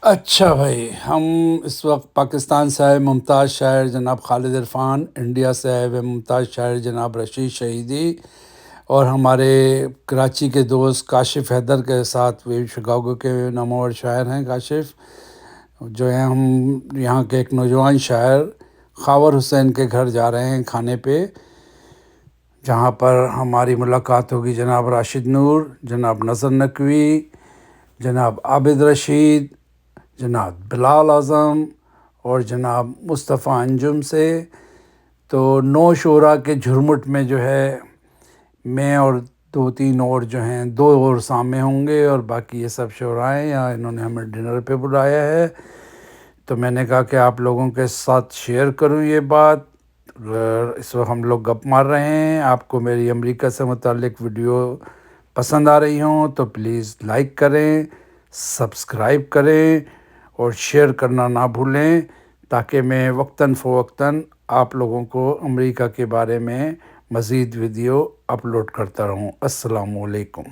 اچھا بھائی، ہم اس وقت پاکستان سے آئے ممتاز شاعر جناب خالد عرفان، انڈیا سے آئے ہوئے ممتاز شاعر جناب رشید شہیدی، اور ہمارے کراچی کے دوست کاشف حیدر کے ساتھ وہ شکاگو کے نامور شاعر ہیں کاشف، جو ہیں ہم یہاں کے ایک نوجوان شاعر خاور حسین کے گھر جا رہے ہیں کھانے پہ، جہاں پر ہماری ملاقات ہوگی جناب راشد نور، جناب نظر نقوی، جناب عابد رشید، جناب بلال اعظم اور جناب مصطفیٰ انجم سے۔ تو 9 شعراء کے جھرمٹ میں جو ہے میں اور 2-3 اور جو ہیں 2 اور سامنے ہوں گے، اور باقی یہ سب شعراء ہیں، یا انہوں نے ہمیں ڈنر پہ بلایا ہے، تو میں نے کہا کہ آپ لوگوں کے ساتھ شیئر کروں یہ بات۔ اس وقت ہم لوگ گپ مار رہے ہیں، آپ کو میری امریکہ سے متعلق ویڈیو پسند آ رہی ہوں تو پلیز لائک کریں، سبسکرائب کریں اور شیئر کرنا نہ بھولیں، تاکہ میں وقتاً فوقتاً آپ لوگوں کو امریکہ کے بارے میں مزید ویڈیو اپلوڈ کرتا رہوں۔ السلام علیکم۔